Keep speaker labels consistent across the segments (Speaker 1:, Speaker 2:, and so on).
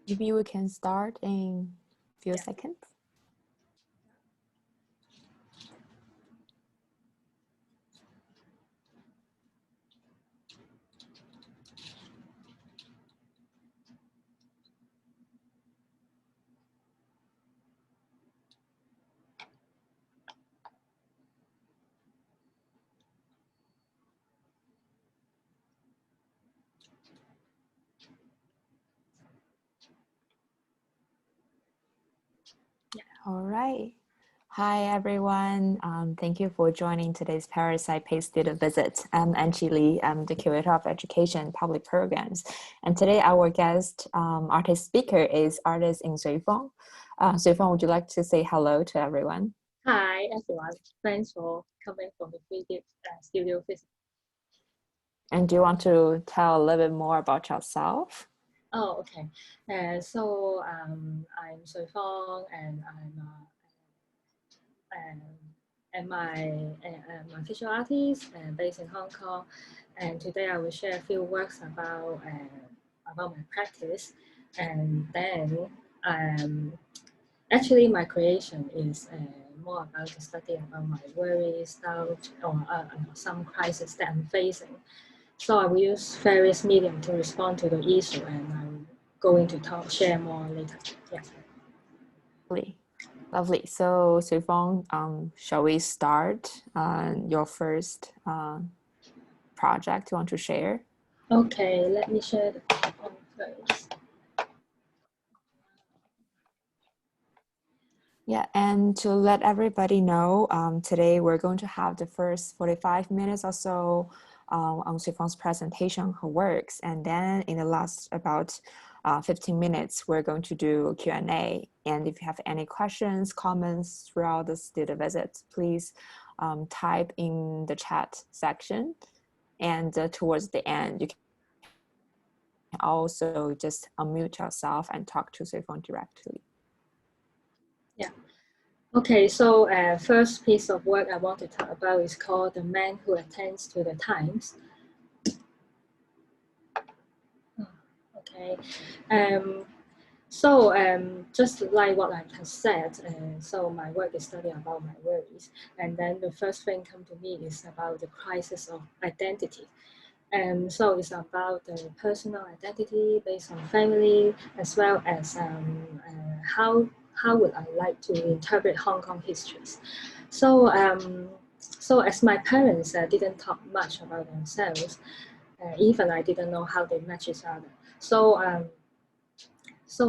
Speaker 1: Maybe we can start in a few seconds. All right. Hi, everyone. Thank you for joining today's Parasite Paid Student Visit. I'm Anqi Li. I'm the Curator of Education and Public Programs. And today our guest artist speaker is artist Yim Sui Fong. Sui Fong, would you like to say hello to everyone?
Speaker 2: Hi, everyone. Thanks for coming for the video studio visit.
Speaker 1: And do you want to tell a little bit more about yourself?
Speaker 2: Oh, okay. I'm Sui Fong, and I'm a visual artist based in Hong Kong. And today I will share a few works about my practice. And then actually my creation is more about the study about my worries, doubt, or some crisis that I'm facing. So I will use various mediums to respond to the issue, and I'm going to share more later. Yeah.
Speaker 1: Lovely. So Sui Fong, shall we start your first project you want to share?
Speaker 2: Okay, let me share the one first.
Speaker 1: Yeah, and to let everybody know, today we're going to have the first 45 minutes or so on Sui Fong's presentation, her works, and then in the last about 15 minutes, we're going to do Q&A. And if you have any questions, comments throughout the student visit, please type in the chat section. And towards the end, you also just unmute yourself and talk to Sui Fong directly.
Speaker 2: Yeah. Okay, so first piece of work I want to talk about is called The Man Who Attends to the Times. Okay, just like what I have said, so my work is studying about my worries, and then the first thing come to me is about the crisis of identity. So it's about the personal identity based on family, as well as how would I like to interpret Hong Kong histories. So, so as my parents didn't talk much about themselves, even I didn't know how they match each other. So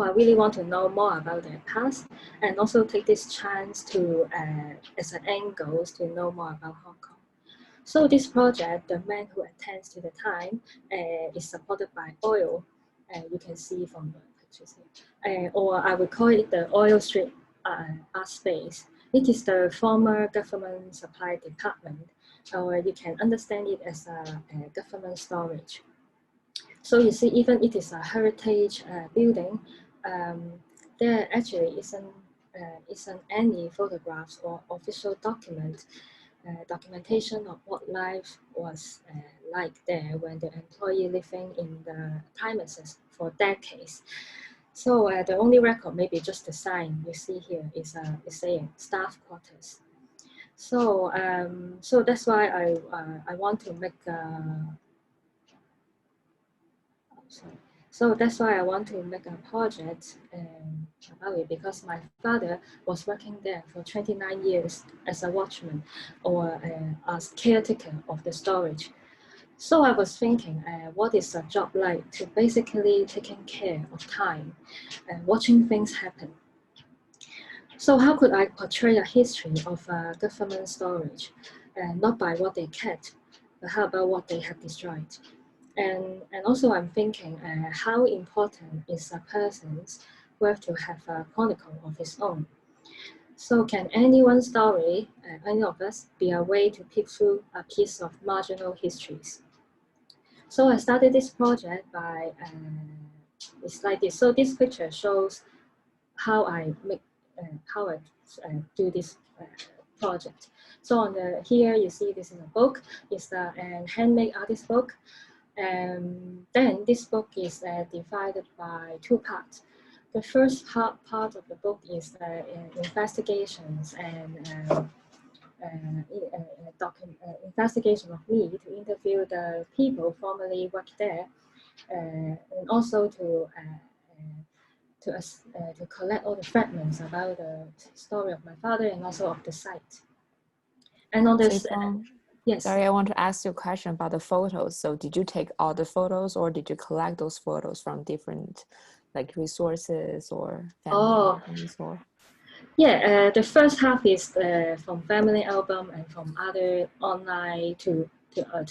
Speaker 2: I really want to know more about their past, and also take this chance to, as an angle, to know more about Hong Kong. So this project, The Man Who Attends to the Time, is supported by oil. You can see from the pictures here. Or I would call it the Oil Street Art Space. It is the former government supply department, or you can understand it as a government storage. So you see, even it is a heritage building, there actually isn't any photographs or official documentation of what life was like there when the employee living in the premises for decades. So the only record, maybe just the sign you see here, is saying staff quarters. So so that's why I want to make sorry. So that's why I want to make a project about it, because my father was working there for 29 years as a watchman or as caretaker of the storage. So I was thinking, what is a job like to basically taking care of time and watching things happen? So how could I portray a history of government storage, not by what they kept, but how about what they have destroyed? And also I'm thinking how important is a person's worth to have a chronicle of his own. So can anyone's story, any of us, be a way to pick through a piece of marginal histories? So I started this project by, it's like this. So this picture shows how I make, how I do this project. So on the, here you see this is a book, it's a handmade artist book. Then this book is divided by two parts. The first part of the book is investigations and investigation of me to interview the people formerly worked there, and also to collect all the fragments about the story of my father and also of the site. And on this, yes.
Speaker 1: Sorry, I want to ask you a question about the photos. So did you take all the photos, or did you collect those photos from different like resources or family albums or?
Speaker 2: Yeah, the first half is from family album and from other online to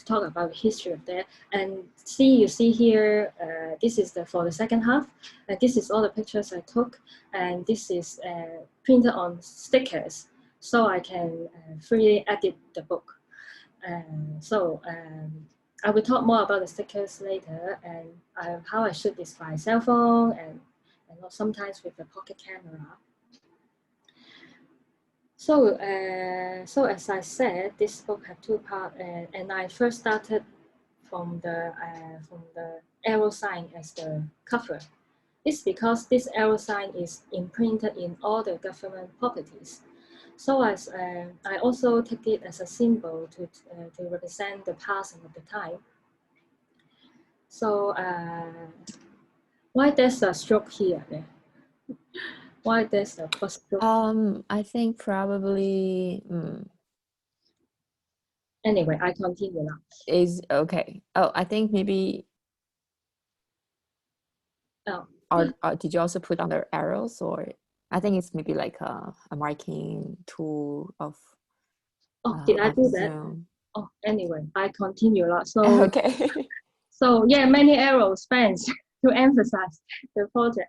Speaker 2: talk about history of that. And you see here, this is for the second half. This is all the pictures I took, and this is printed on stickers, so I can freely edit the book. So I will talk more about the stickers later, and how I shoot this by cell phone and sometimes with the pocket camera. So, so as I said, this book have two parts, and I first started from the arrow sign as the cover. It's because this arrow sign is imprinted in all the government properties. So as I also take it as a symbol to represent the passing of the time. So why there's a stroke here? Why there's a first stroke?
Speaker 1: I think probably.
Speaker 2: Anyway, I continue now.
Speaker 1: Is okay. Oh, I think maybe.
Speaker 2: Oh.
Speaker 1: Or did you also put on the arrows, or I think it's maybe like a marking tool of.
Speaker 2: Oh, did I do that?
Speaker 1: Zoom.
Speaker 2: Oh, anyway, I continue. So
Speaker 1: okay.
Speaker 2: So yeah, many arrows spans to emphasize the project.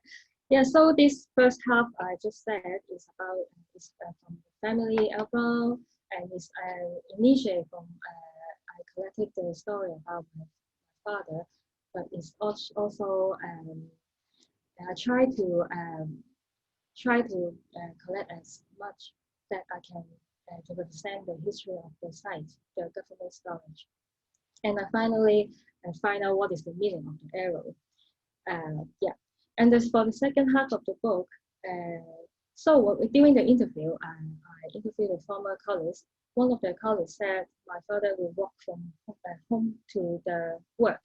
Speaker 2: Yeah, so this first half I just said is about from the family album, and it's initially from I collected the story about my father but it's also I try to collect as much that I can to represent the history of the site, the government storage. And I finally find out what is the meaning of the arrow. Yeah, and as for the second half of the book, so during the interview, I interviewed a former colleague. One of the colleagues said my father will walk from home to the work.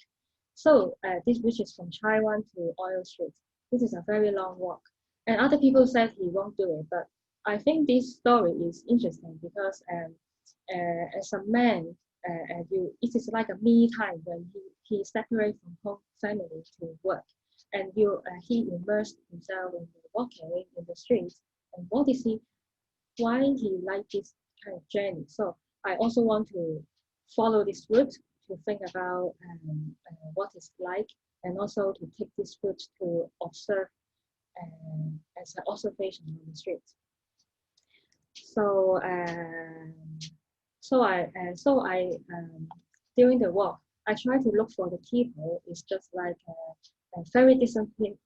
Speaker 2: So this which is from Taiwan to Oil Street. This is a very long walk. And other people said he won't do it, but I think this story is interesting because as a man, it is like a me time when he separates from home family to work, and he immersed himself in the walking in the streets. And what is he? Why he like this kind of journey? So I also want to follow this route to think about what it's like, and also to take this route to observe as an observation on the street. So during the walk, I try to look for the people. It's just like a very disciplined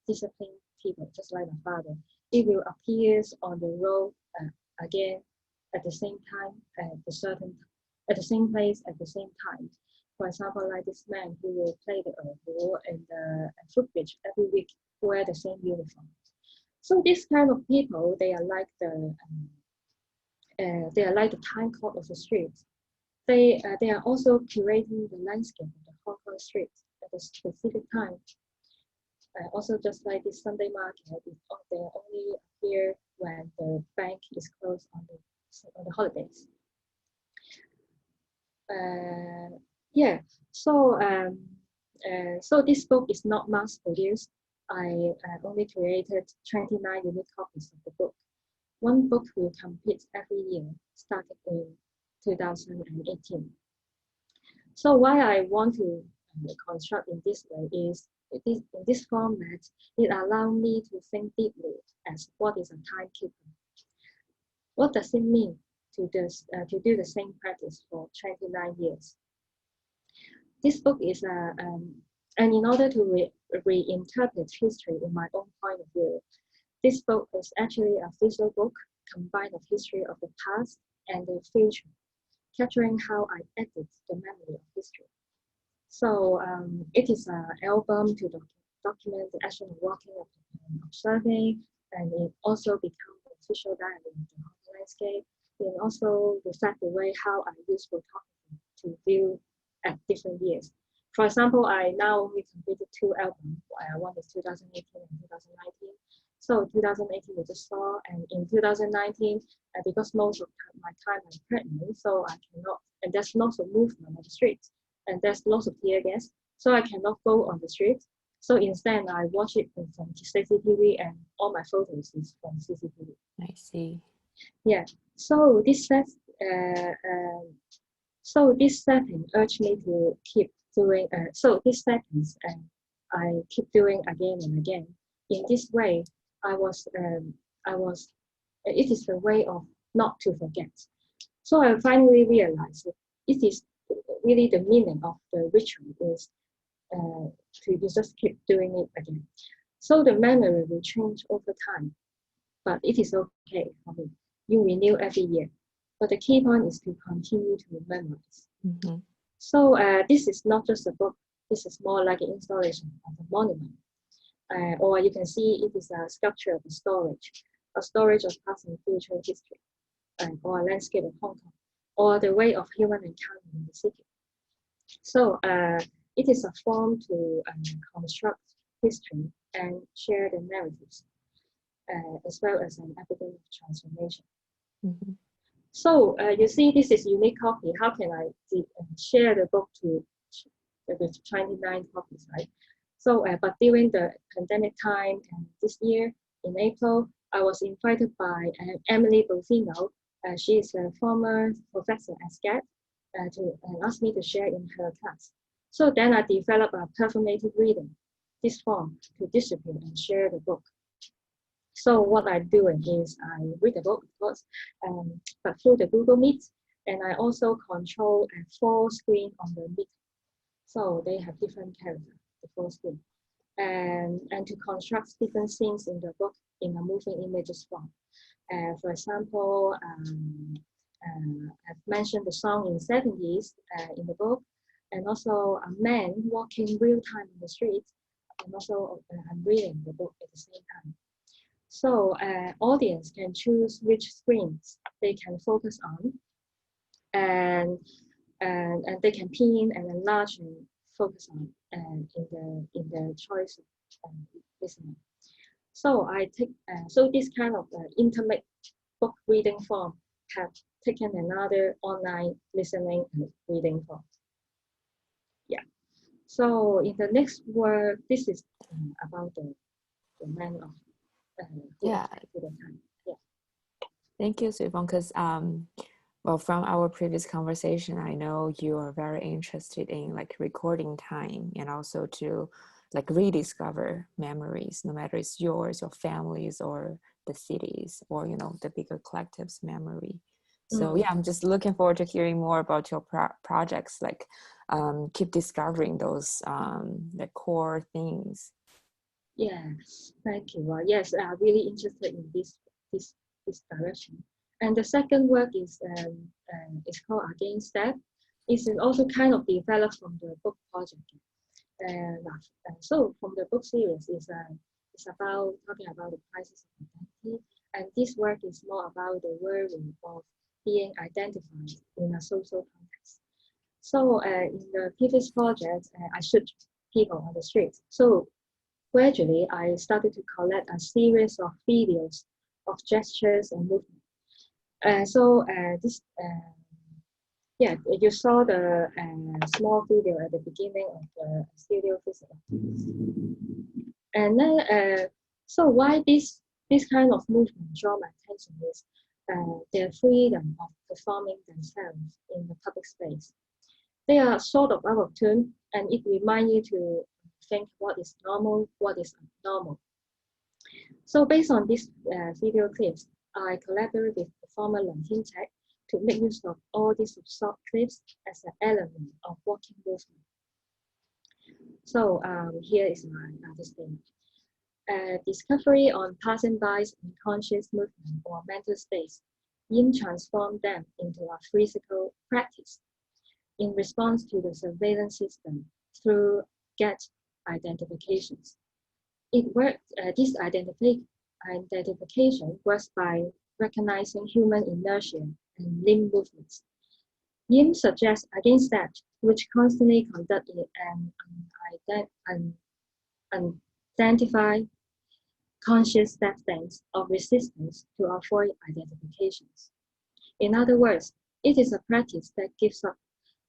Speaker 2: people, just like my father. It will appear on the road again at the same time, at the same place at the same time. For example, like this man who will play the ball in the footbridge every week, wear the same uniform. So this kind of people, they are like the time clock of the streets. They are also curating the landscape of the Hong Kong streets at a specific time. Also, just like this Sunday market, they only appear when the bank is closed on the holidays. Yeah. So this book is not mass produced. I only created 29 unique copies of the book. One book will complete every year, starting in 2018. So why I want to construct in this way is in this format, it allows me to think deeply as what is a timekeeper. What does it mean to do the same practice for 29 years? This book is and in order to reinterpret history in my own point of view, this book is actually a visual book combined of history of the past and the future, capturing how I edit the memory of history. So it is an album to document the action of walking and observing, and it also becomes a visual diary of the whole landscape. It also reflects the way how I use photography to view at different years. For example, I now only completed 2 albums. One is 2018 and 2019. So 2018 we just saw, and in 2019, because most of my time I'm pregnant, so I cannot, and there's lots of movement on the streets, and there's lots of tear gas, so I cannot go on the street. So instead, I watch it from CCTV, and all my photos is from CCTV.
Speaker 1: I see.
Speaker 2: Yeah. So this setting urged me to keep doing. So these settings, I keep doing again and again. In this way, it is the way of not to forget. So I finally realized that it is really the meaning of the ritual is to just keep doing it again. So the memory will change over time, but it is okay for me. You renew every year, but the key point is to continue to memorize.
Speaker 1: Mm-hmm.
Speaker 2: So this is not just a book. This is more like an installation of a monument. Or you can see it is a sculpture of a storage of past and future history, or a landscape of Hong Kong, or the way of human encounter in the city. So it is a form to construct history and share the narratives, as well as an evidence of transformation.
Speaker 1: Mm-hmm.
Speaker 2: So you see, this is unique copy. How can I share the book with 29 copies, right? So, but during the pandemic time and this year in April, I was invited by Emily Bofino. She is a former professor at SCAD to ask me to share in her class. So then I developed a performative reading, this form, to distribute and share the book. So what I'm doing is I read the book, of course, but through the Google Meet, and I also control a 4 screen on the Meet. So they have different characters. the full screen, and to construct different scenes in the book in a moving images form. For example, I've mentioned the song in the 70s in the book, and also a man walking real time in the street, and also I'm reading the book at the same time. So audience can choose which screens they can focus on, and they can pin and enlarge and focus on in the choice of listening. So I take so this kind of intimate book reading form have taken another online listening and reading form. Yeah. So in the next work, this is about the man of
Speaker 1: Yeah.
Speaker 2: the time. Yeah.
Speaker 1: Thank you, Sui Fong, because well, from our previous conversation, I know you are very interested in like recording time and also to like rediscover memories, no matter it's yours, your family's, or the cities, or you know the bigger collective's memory. So yeah, I'm just looking forward to hearing more about your projects. Like, keep discovering those the core things.
Speaker 2: Yes, thank you. Yes, I'm really interested in this direction. And the second work is it's called Against That. It's also kind of developed from the book project. So from the book series is it's about talking about the crisis of identity, and this work is more about the worry of being identified in a social context. So in the previous project, I shoot people on the streets. So gradually, I started to collect a series of videos of gestures and movement. Yeah, you saw the small video at the beginning of the studio visit. And then, so why this kind of movement draw my attention is their freedom of performing themselves in the public space. They are sort of out of tune, and it reminds you to think what is normal, what is abnormal. So based on these video clips, I collaborate with performer Lantin Tech to make use of all these short clips as an element of walking movement. So here is my artist thing. Discovery on passing-by's unconscious movement or mental states, Yim transformed them into a physical practice in response to the surveillance system through get identifications. It worked, this identification works by recognizing human inertia and limb movements. Yim suggests against that, which constantly conduct an identified conscious stance of resistance to avoid identifications. In other words, it is a practice that gives up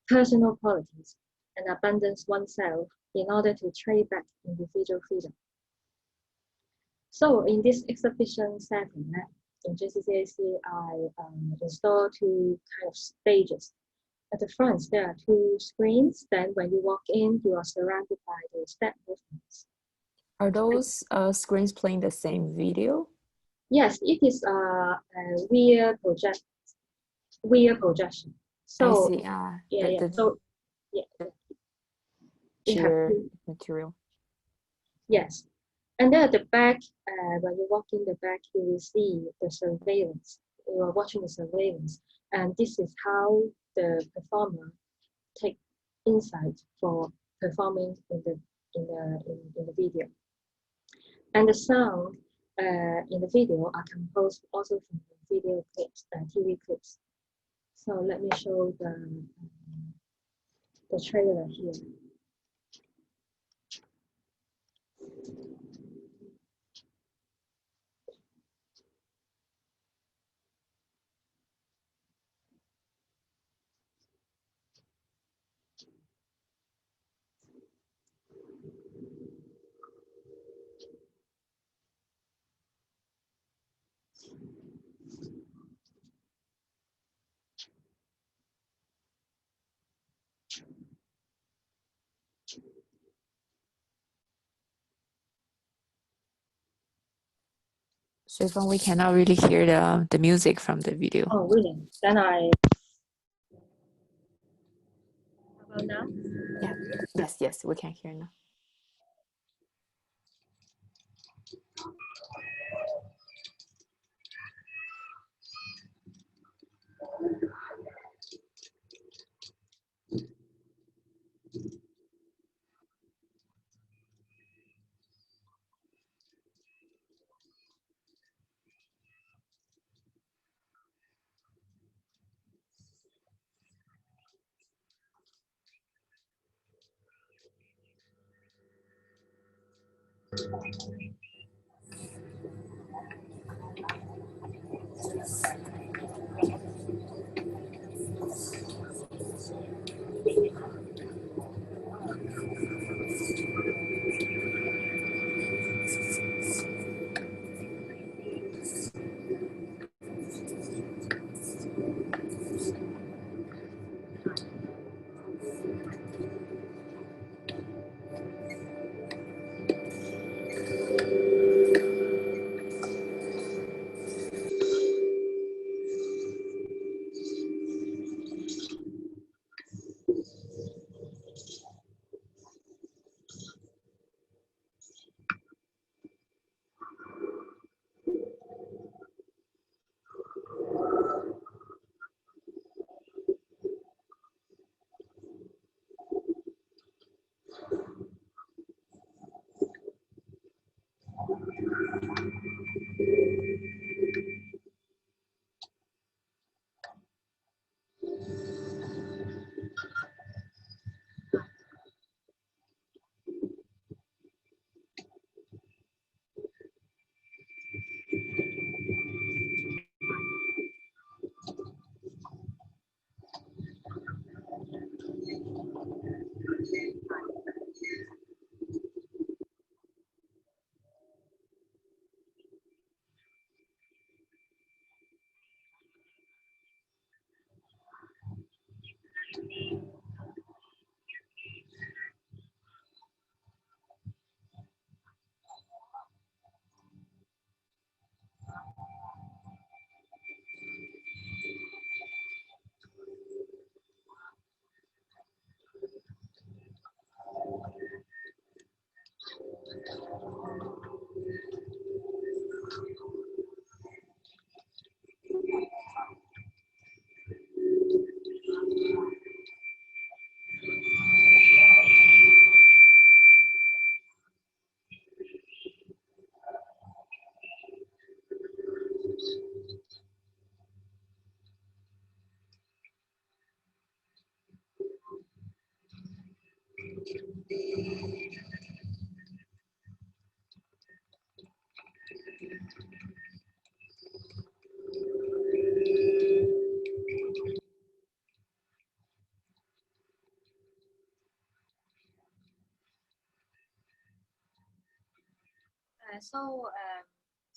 Speaker 2: personal qualities and abandons oneself in order to trade back individual freedom. So in this exhibition setting, in JCCAC, I installed two kind of stages. At the front, there are two screens. Then when you walk in, you are surrounded by the step movements.
Speaker 1: Are those screens playing the same video?
Speaker 2: Yes, it is a rear projection. So,
Speaker 1: I see.
Speaker 2: So, yeah,
Speaker 1: sheer material.
Speaker 2: Yes. And then at the back, when you walk in the back, you will see the surveillance. You are watching the surveillance. And this is how the performer take insight for performing in the video. And the sound in the video are composed also from the video clips, TV clips. So let me show the trailer here.
Speaker 1: So if we cannot really hear the music from the video.
Speaker 2: Oh, really? Then how about now?
Speaker 1: Yeah. Yes, we can hear now.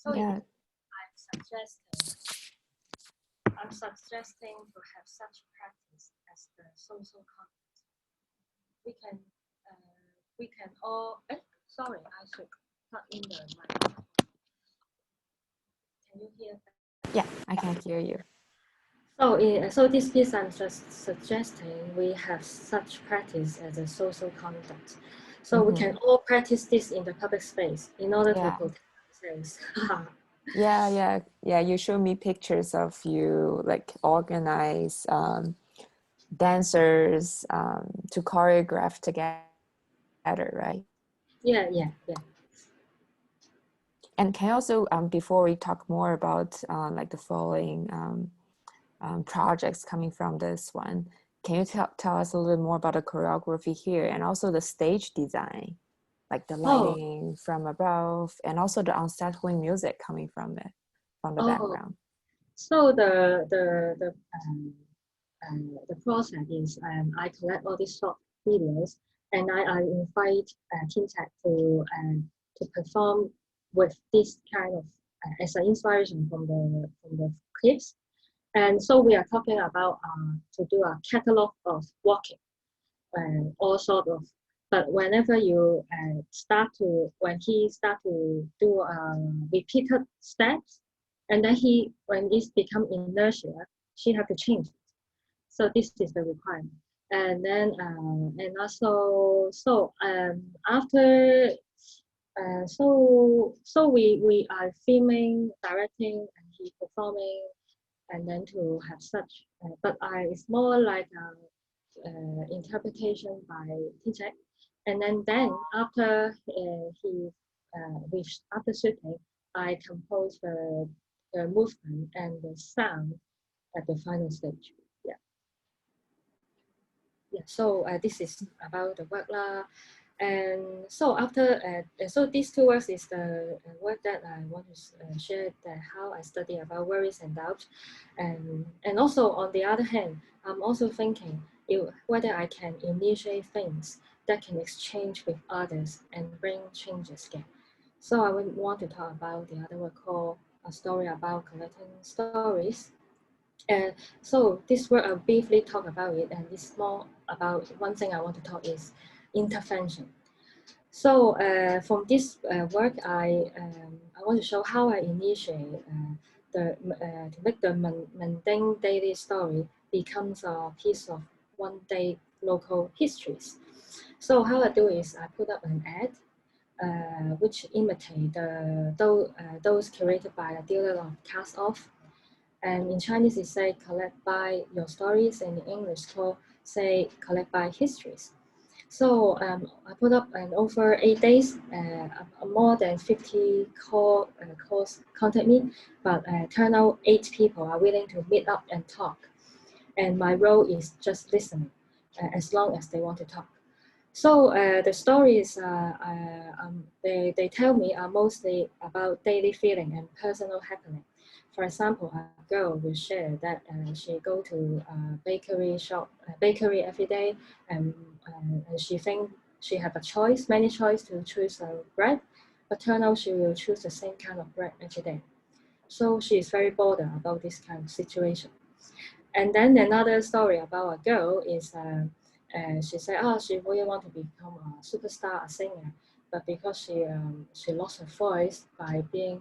Speaker 2: So
Speaker 1: Yeah,
Speaker 2: I'm suggesting to have such practice as the social contact. We can we can all. Sorry, I should plug in the microphone. Can you hear that?
Speaker 1: yeah, I can hear you.
Speaker 2: So this piece I'm just suggesting we have such practice as a social conduct. So we can all practice this in the public space in order to
Speaker 1: Yeah.
Speaker 2: protect ourselves.
Speaker 1: Yeah. You show me pictures of you like organize dancers to choreograph together, right?
Speaker 2: Yeah.
Speaker 1: And can you also, before we talk more about like the following projects coming from this one, can you tell us a little bit more about the choreography here and also the stage design, like the
Speaker 2: Oh,
Speaker 1: lighting from above and also the unsettling music coming from it, from the
Speaker 2: oh.
Speaker 1: background?
Speaker 2: So the process is I collect all these short videos and I invite Teen Tech to perform with this kind of as an inspiration from the clips. And so we are talking about to do a catalog of walking and all sort of. But whenever you when he start to do repeated steps, and then when this become inertia, she have to change it. So this is the requirement. And then and also after we are filming, directing, and he performing, and then to have such. But it's more like interpretation by teacher. And then after after shooting, I compose the movement and the sound at the final stage. Yeah. So this is about the work lah. And so after, so these two works is the work that I want to share, that how I study about worries and doubts. And also on the other hand, I'm also thinking whether I can initiate things that can exchange with others and bring changes again. So I would want to talk about the other work called A Story About Collecting Stories. And so this work I'll briefly talk about it, and it's more about one thing I want to talk is intervention. So from this work, I want to show how I initiate to make the mundane daily story becomes a piece of one day local histories. So how I do is I put up an ad which imitate those curated by a dealer of cast off. And in Chinese, it say collect by your stories, and in English, called say collect by histories. So I put up an over 8 days, more than 50 calls contact me, but turn out 8 people are willing to meet up and talk. And my role is just listening, as long as they want to talk. So the stories they tell me are mostly about daily feeling and personal happening. For example, a girl will share that she go to a bakery every day, and, and she think she have a choice, many choice to choose a bread, but turn out she will choose the same kind of bread every day. So she is very bothered about this kind of situation. And then another story about a girl is she said, oh, she really want to become a superstar, a singer, but because she lost her voice by being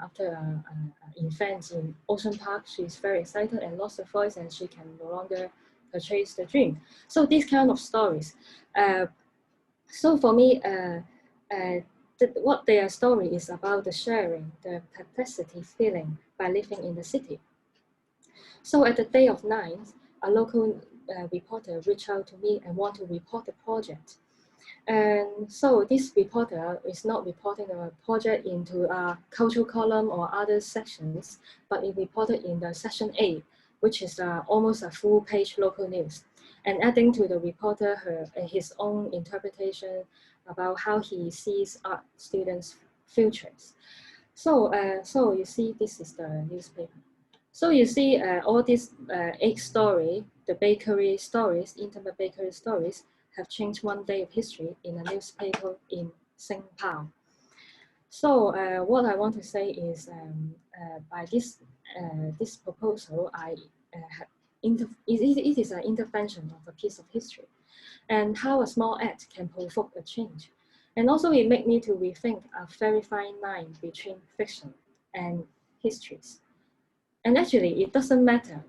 Speaker 2: after an event in Ocean Park, she's very excited and lost her voice, and she can no longer purchase the dream. So these kind of stories. So for me, what their story is about the sharing, the perplexity feeling by living in the city. So at the day of 9th, a local reporter reached out to me and want to report the project. And so this reporter is not reporting a project into a cultural column or other sections, but it reported in the section A, which is almost a full page local news, and adding to the reporter his own interpretation about how he sees art students' futures. So you see, this is the newspaper. So you see all these egg story, the bakery stories, intimate bakery stories, have changed one day of history in a newspaper in Sing Pao. So what I want to say is by this proposal, it is an intervention of a piece of history, and how a small act can provoke a change. And also it made me to rethink a very fine line between fiction and histories. And actually, it doesn't matter.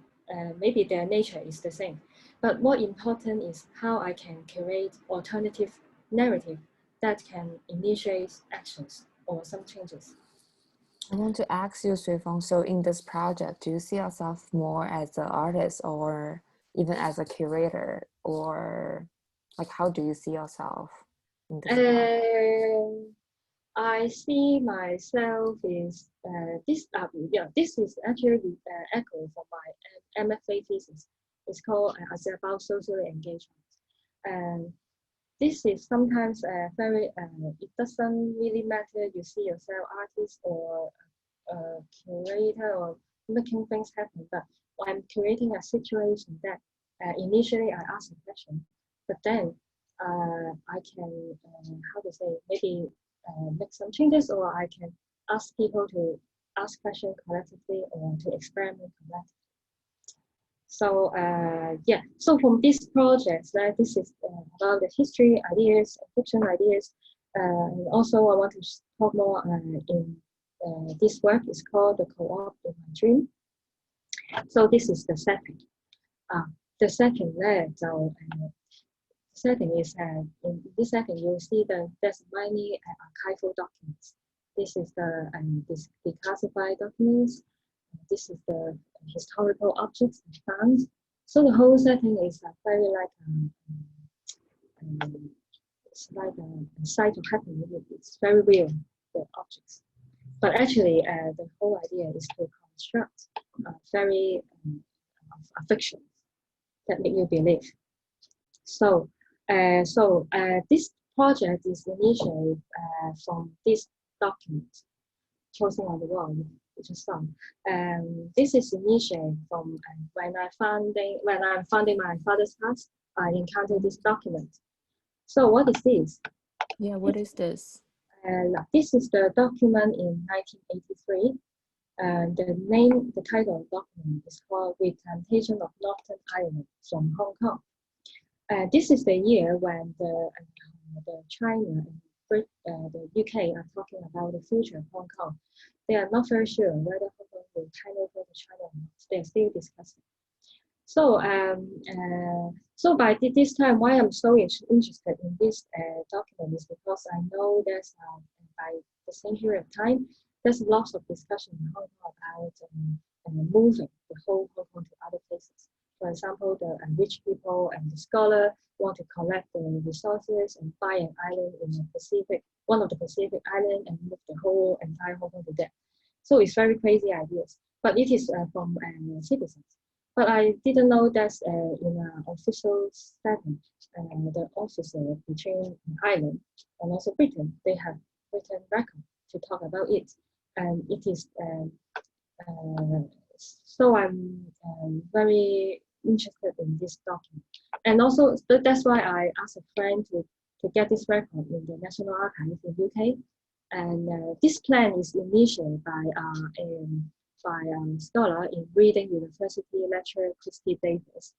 Speaker 2: Maybe their nature is the same. But what important is how I can create alternative narrative that can initiate actions or some changes.
Speaker 1: I want to ask you, Sui Fong, so in this project, do you see yourself more as an artist or even as a curator, or like how do you see yourself in this project?
Speaker 2: I see myself is this. Yeah, this is actually the echo from my MFA thesis. It's called it's about social engagement, and this is sometimes very. It doesn't really matter you see yourself artist or curator or making things happen, but I'm creating a situation that initially I ask a question, but then I can how to say, maybe make some changes, or I can ask people to ask questions collectively or to experiment collectively. So yeah, so from these projects, this is about the history ideas, fiction ideas, and also I want to talk more in this work is called The Co-op in My Dream. So this is the setting. The setting there, so setting is in this setting you'll see there's many archival documents. This is the this declassified documents. This is the historical objects found. So the whole setting is very like it's like a site of happening. It's very real, the objects. But actually, the whole idea is to construct very a fiction that make you believe. So This project is initiated from this document chosen on the wall, which is some. This is initiated from when I'm finding my father's house. I encountered this document. So what is this?
Speaker 1: Yeah, what is this?
Speaker 2: This is the document in 1983. The title of the document is called Recantation of Northern Ireland from Hong Kong. This is the year when the China and the UK are talking about the future of Hong Kong. They are not very sure whether Hong Kong will hand over to China or not. They are still discussing. So by this time, why I'm so interested in this document is because I know there's by the same period of time, there's lots of discussion in Hong Kong about moving the whole Hong Kong to other places. For example, the rich people and the scholar want to collect the resources and buy an island in the Pacific, one of the Pacific island, and move the whole entire Hong Kong to that. So it's very crazy ideas, but it is from citizens. But I didn't know that in an official setting, the officer between Ireland and also Britain, they have written record to talk about it, and it is. So I'm very interested in this document, and also that's why I asked a friend to get this record in the National Archives in UK, and this plan is initiated by a scholar in Reading University lecturer Christy Davis.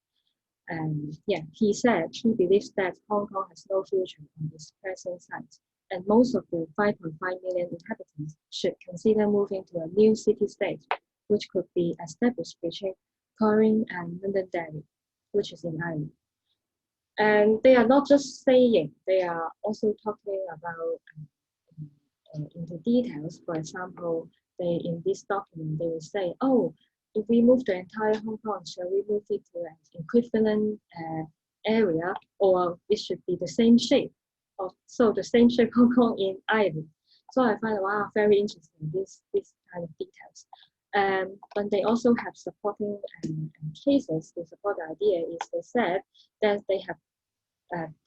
Speaker 2: And yeah, he said he believes that Hong Kong has no future on its present site, and most of the 5.5 million inhabitants should consider moving to a new city-state, which could be established between Corrin and Londonderry, which is in Ireland. And they are not just saying, they are also talking about into details. For example, in this document, they will say, oh, if we move the entire Hong Kong, shall we move it to an equivalent area, or it should be the same shape? So the same shape Hong Kong in Ireland. So I find, wow, very interesting, this kind of details. But they also have supporting cases to support the idea is they said that they have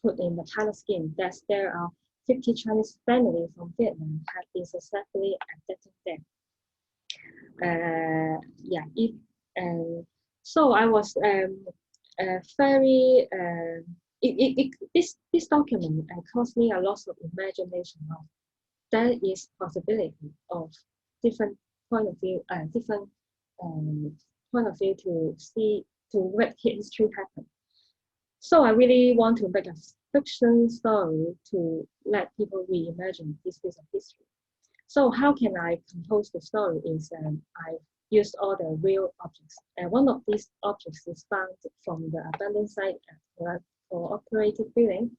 Speaker 2: put in the pilot scheme that there are 50 Chinese families from Vietnam have been successfully abducted there. So I was very this document caused me a lot of imagination of there is possibility of different point of view, different point of view to make history happen. So I really want to make a fiction story to let people reimagine this piece of history. So how can I compose the story is I use all the real objects. And one of these objects is found from the abandoned site at cooperative building.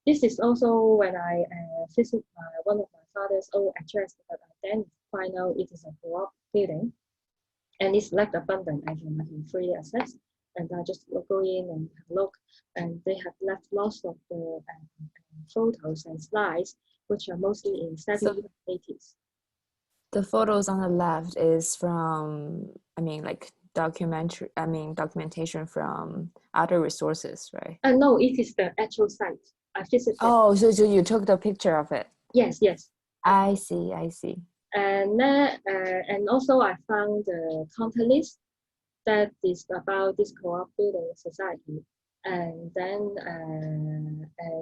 Speaker 2: This is also when I visit one of my father's old address, but I then find out it is a co-op building and it's left abandoned and I can free access. And I just go in and have a look, and they have left lots of the photos and slides, which are mostly in 70s and 80s.
Speaker 1: The photos on the left is from, documentation from other resources, right?
Speaker 2: No, it is the actual site. I visited.
Speaker 1: Oh, so you took the picture of it?
Speaker 2: Yes.
Speaker 1: I see.
Speaker 2: And also I found the contact list that is about this co-op building society. And then,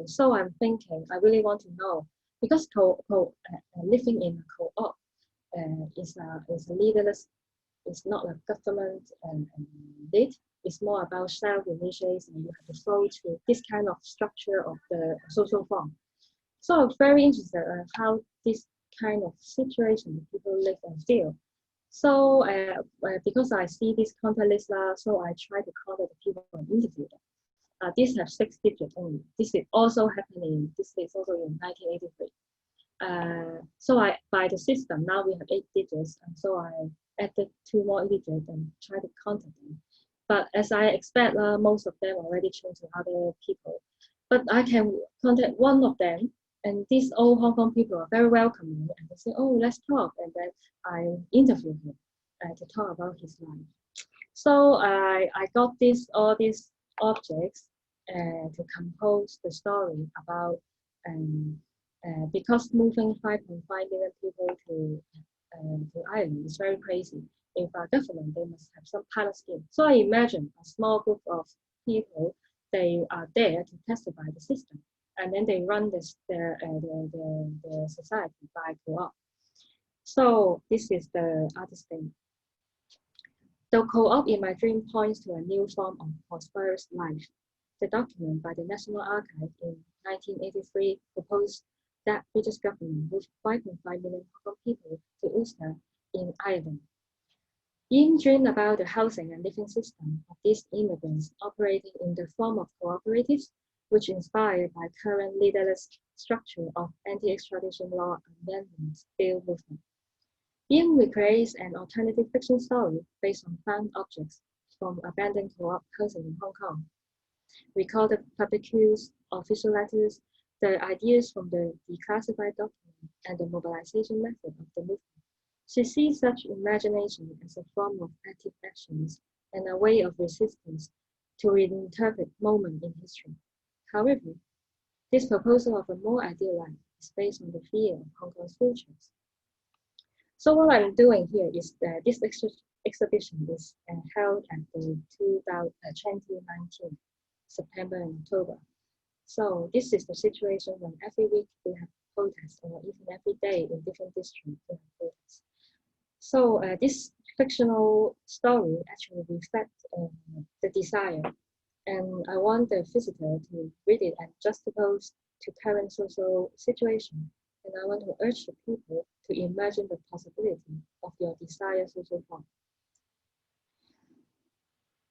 Speaker 2: so I'm thinking, I really want to know, because living in a co-op is a leaderless, it's not a government lead, it's more about self-initiation, and you have to follow to this kind of structure of the social form. So I'm very interested in how this kind of situation people live and feel. So because I see this contact list, so I try to contact the people and interview them. These have 6 digits only. This is also happening. This is also in 1983. So by the system now we have 8 digits, and so I added 2 more digits and try to contact them. But as I expect, most of them already changed to other people. But I can contact one of them. And these old Hong Kong people are very welcoming, and they say, "Oh, let's talk." And then I interview him to talk about his life. So I got all these objects to compose the story about because moving 5.5 million people to Ireland is very crazy. If a government, they must have some pilot scheme. So I imagine a small group of people, they are there to testify the system, and then they run the society by co-op. So this is the artist thing. The co-op in my dream points to a new form of prosperous life. The document by the National Archive in 1983 proposed that British government moved 5.5 million Hong Kong people to Ulster in Ireland. Yim dreamed about the housing and living system of these immigrants operating in the form of cooperatives, which inspired by current leaderless structure of anti-extradition law amendments bill movement. Yim recreates an alternative fiction story based on found objects from abandoned co-op housing in Hong Kong. Recorded public use, official letters, the ideas from the declassified document, and the mobilization method of the movement. She sees such imagination as a form of active actions and a way of resistance to reinterpret moment in history. However, this proposal of a more ideal life is based on the fear of Hong Kong's futures. So what I'm doing here is that this exhibition is held at the 2019, September and October. So this is the situation when every week we have protests, or even every day in different districts we have protests. So this fictional story actually reflects the desire, and I want the visitor to read it and juxtapose to current social situation. And I want to urge the people to imagine the possibility of your desired social form.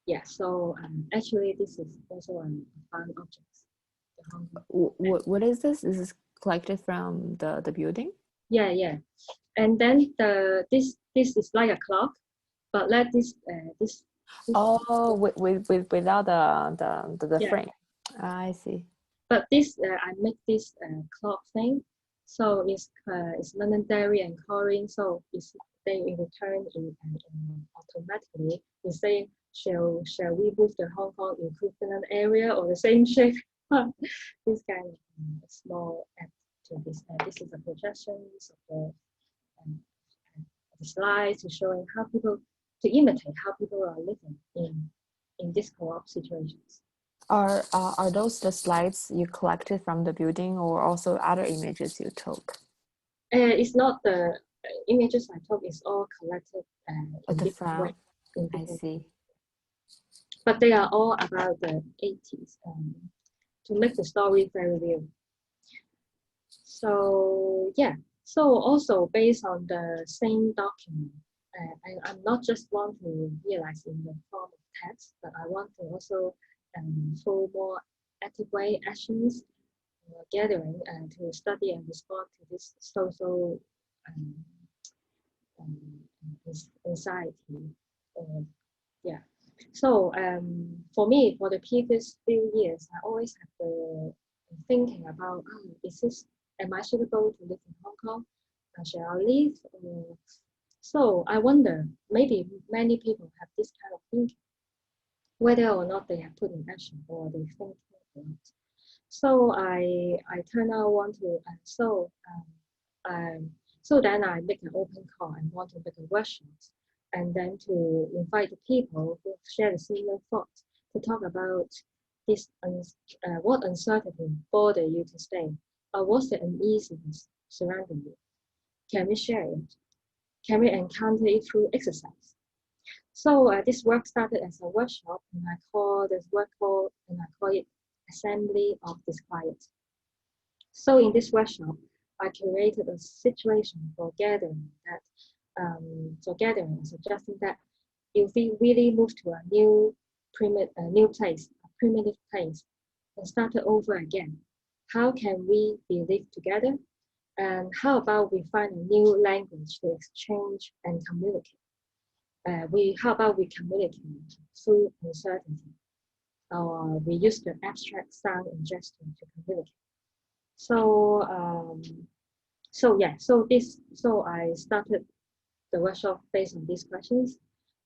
Speaker 2: Yeah, so actually this is also a fun object.
Speaker 1: What is this? Is this collected from the building?
Speaker 2: Yeah. And then this is like a clock, but let this.
Speaker 1: Oh, without the
Speaker 2: Yeah.
Speaker 1: frame. I see.
Speaker 2: But this I make this clock thing, so it's Londonderry and Corinne, so they return in automatically. You say, shall we move the Hong Kong equivalent area or the same shape? This kind of small add to this. This is a projections of the slides to showing how people to imitate how people are living in these co-op situations.
Speaker 1: Are those the slides you collected from the building, or also other images you took?
Speaker 2: It's not the images I took. It's all collected in different ways.
Speaker 1: I see.
Speaker 2: But they are all about the 80s to make the story very real. So yeah. So also based on the same document, I'm not just want to realize in the form of text, but I want to also show more active way actions gathering to study and respond to this social anxiety. Yeah. So for me, for the previous few years, I always have the thinking about, am I suitable to live in Hong Kong? Shall I leave? So I wonder, maybe many people have this kind of thinking, whether or not they have put in action or they think or not. So I turn out want to, so then I make an open call and want to make a workshop, and then to invite the people who share the similar thoughts to talk about this, what uncertainty bother you to stay, or what's the uneasiness surrounding you. Can we share it? Can we encounter it through exercise? So this work started as a workshop, and I call it Assembly of Disquiet. So in this workshop, I curated a situation for gathering suggesting that if we really move to a new place, a primitive place, and start over again, how can we be live together? And how about we find a new language to exchange and communicate? How about we communicate through uncertainty? Or we use the abstract sound and gesture to communicate. So I started the workshop based on these questions,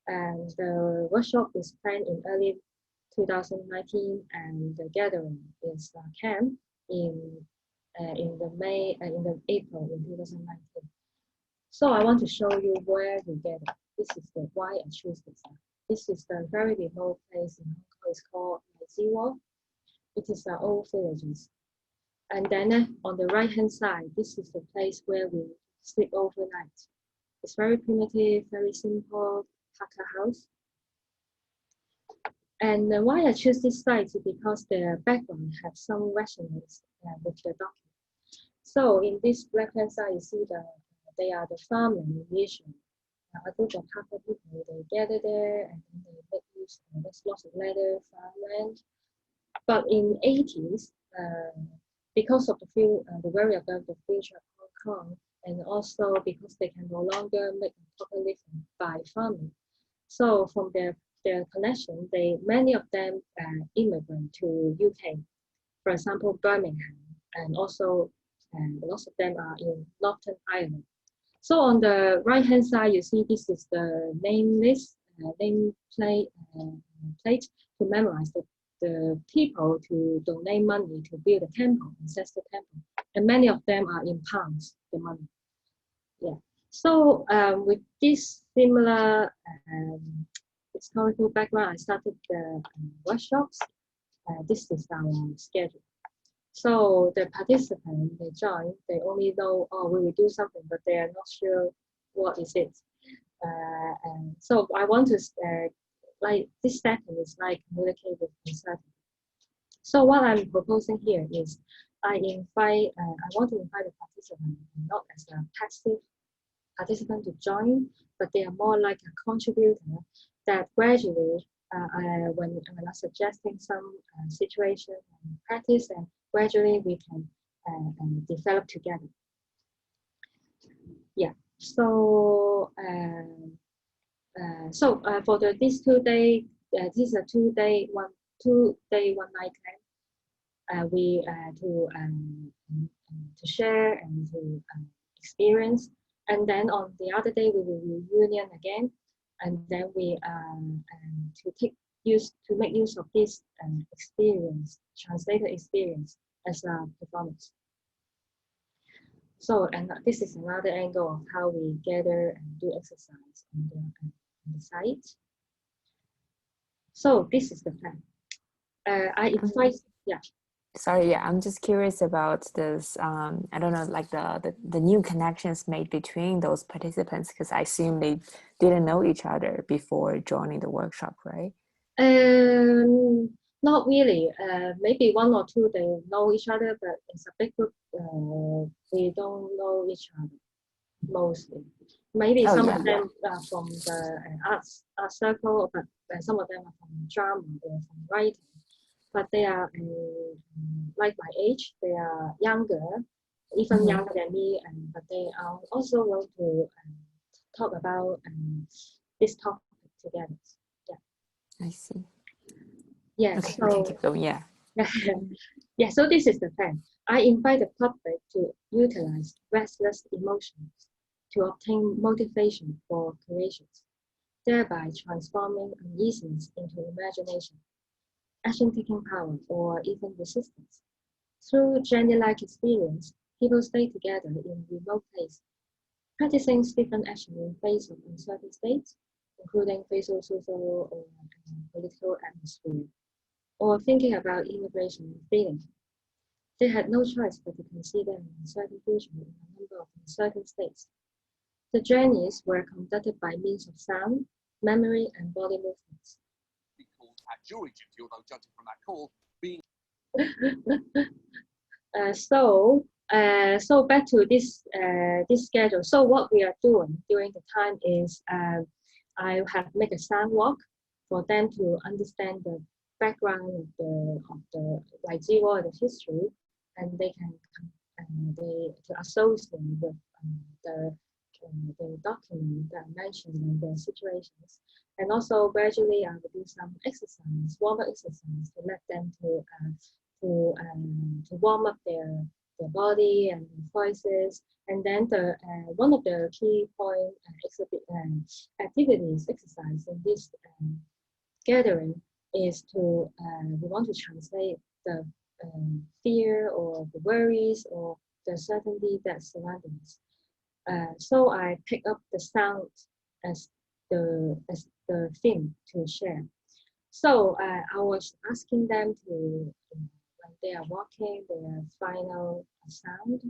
Speaker 2: and the workshop is planned in early 2019, and the gathering is camp in the April in 2019. So I want to show you where we gather. This is the why I choose this. This is the very remote place in Hong Kong. It's called Ziwo. It is an old villages. And then on the right hand side, this is the place where we sleep overnight. It's very primitive, very simple Hakka house. And why I choose this site is because the background have some resonance with the document. So in this left hand side, you see they are the farming mission. A group of Hakka people, they gather there and then they make use. There's lots of leather, farmland. But in 80s, because of the worry about the future of Hong Kong, and also because they can no longer make a proper living by farming. So from their connection, many of them immigrant to UK, for example, Birmingham, and also lots of them are in Northern Ireland. So on the right hand side, you see this is the name list, name plate to memorize the people to donate money to build a temple, ancestor temple, and many of them are in pounds, the money. Yeah. So with this similar historical background, I started the workshops. This is our schedule. So the participants, they join, they only know, oh, we will do something, but they are not sure what is it. And so I want to, like this setting is like communicate with uncertainty. So what I'm proposing here is I want to invite the participant not as a passive participant to join, but they are more like a contributor that gradually, when I'm suggesting some situation and practice, and gradually we can develop together. Yeah. So for this 2 day, this is a 2 day, 1 night camp. We to share and to experience, and then on the other day we will reunion again, and then we to make use of this experience, translated experience as a performance. So, and this is another angle of how we gather and do exercise on the site. So this is the plan. I invite, yeah.
Speaker 1: Sorry, yeah, I'm just curious about this. I don't know, like the new connections made between those participants, because I assume they didn't know each other before joining the workshop, right?
Speaker 2: Not really. Maybe 1 or 2 they know each other, but it's a big group. We don't know each other mostly. Maybe some of them are from the arts circle, but some of them are from drama or from writing. But they are like my age. They are younger, even younger than me, but they are also want to talk about this topic together. Yeah.
Speaker 1: I see.
Speaker 2: Yeah.
Speaker 1: Okay,
Speaker 2: so
Speaker 1: we can keep going. Yeah.
Speaker 2: yeah. So this is the plan. I invite the public to utilize restless emotions to obtain motivation for creations, thereby transforming uneasiness into imagination, action-taking power, or even resistance. Through journey-like experience, people stay together in a remote place, practicing different action in face of uncertain states, including facial, social, or political atmosphere, or thinking about immigration and feeling. They had no choice but to consider an uncertain future in a number of uncertain states. The journeys were conducted by means of sound, memory, and body movements.
Speaker 3: At jury duty, although judging from that call, being
Speaker 2: so back to this schedule. So what we are doing during the time is I have make a sound walk for them to understand the background of the like Ziwo, the history, and they can to associate with the document that I mentioned and the situations. And also gradually I will do some exercise, warm-up exercise to let them to warm up their body and their voices. And then one of the key point activities, exercise in this gathering is to we want to translate the fear or the worries or the certainty that surroundings. So I pick up the sound as the theme to share. So I was asking them to, when they are walking, their final sound,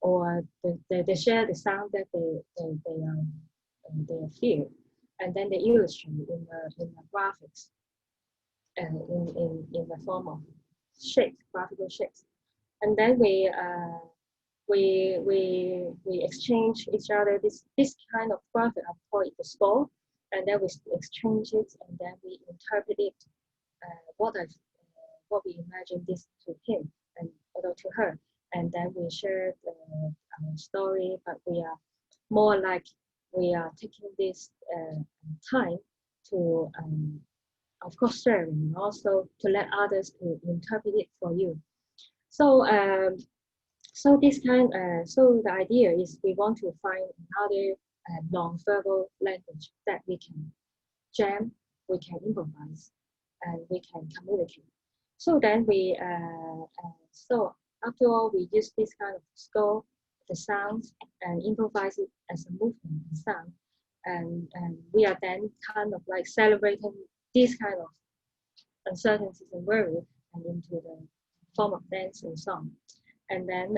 Speaker 2: or they share the sound that they feel, and then they illustrate in the graphics and in the form of shapes, graphical shapes, and then we exchange each other this kind of graphic. I call it the score, and then we exchange it, and then we interpret it what we imagine this to him and or to her, and then we share our story. But we are more like we are taking this time to, of course, sharing, and also to let others to interpret it for you. So so this kind, so the idea is we want to find another non-verbal language that we can jam, we can improvise, and we can communicate. So then so after all, we use this kind of score, the sounds, and improvise it as a movement and sound. And we are then kind of like celebrating this kind of uncertainties and worry and into the form of dance and song. And then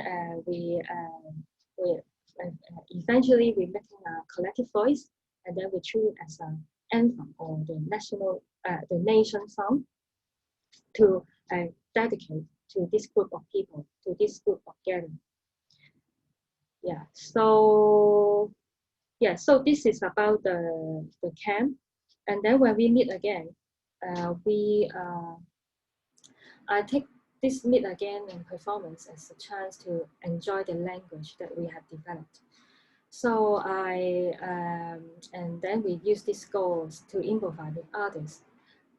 Speaker 2: eventually we make a collective voice, and then we treat it as an anthem or the nation song to dedicate to this group of people, to this group of gathering. Yeah. So so this is about the camp, and then when we meet again, I take this meet again and performance as a chance to enjoy the language that we have developed. So and then we use these goals to improvise with others,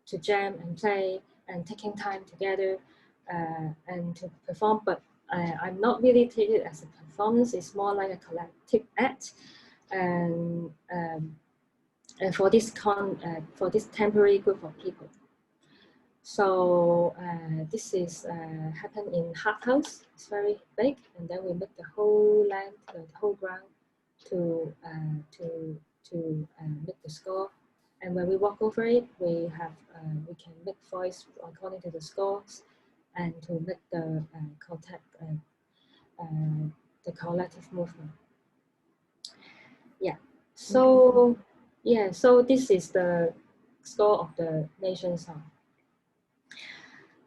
Speaker 2: to jam and play and taking time together and to perform. But I'm not really taking it as a performance. It's more like a collective act, and for this temporary group of people. So this is happened in Hut House. It's very big, and then we make the whole land, the whole ground to make the score. And when we walk over it, we can make voice according to the scores, and to make the the collective movement. Yeah. So so this is the score of the nation song.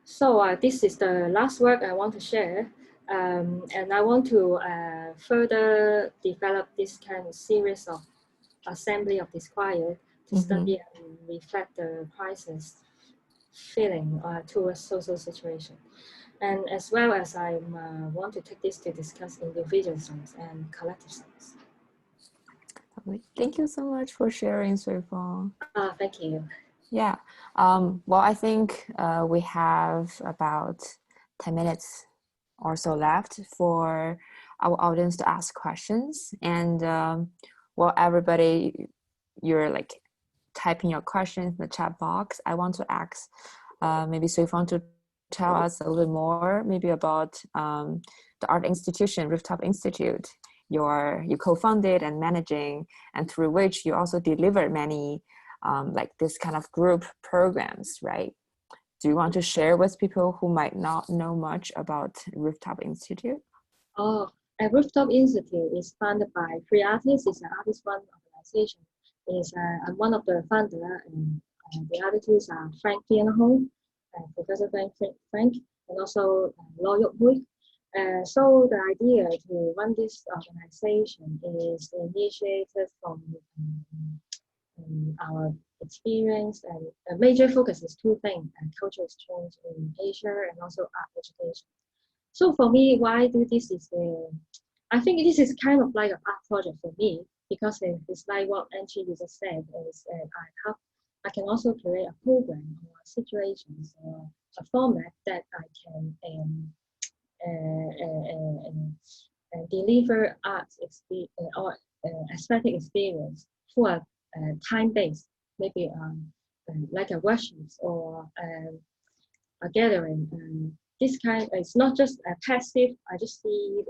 Speaker 2: So this is the last work I want to share, and I want to further develop this kind of series of assembly of this choir to study and reflect the crisis feeling towards social situation. And as well as I want to take this to discuss individual songs and collective songs.
Speaker 1: Thank you so much for sharing, Sui Fong.
Speaker 2: Thank you.
Speaker 1: Yeah, well, I think we have about 10 minutes or so left for our audience to ask questions. And well, everybody, you're like typing your questions in the chat box. I want to ask maybe Sui Fong to tell us a little bit more maybe about the Art Institution, Rooftop Institute, you co-founded and managing, and through which you also deliver many like this kind of group programs, right? Do you want to share with people who might not know much about Rooftop Institute?
Speaker 2: Oh, a Rooftop Institute is funded by Curator. It's an artist-run organization. I'm one of the founder, and the other two are Frank Fianho, Professor Frank, and also Lo Yuk Hui. So the idea to run this organization is initiated from our experience, and a major focus is two things: cultural exchange in Asia and also art education. So for me, why do this is I think this is kind of like an art project for me, because it's like what Anqi just said, is I can also create a program or situations or a format that I can deliver art or aesthetic experience for a time-based, maybe like a workshops or a gathering. This kind, it's not just a passive, I just see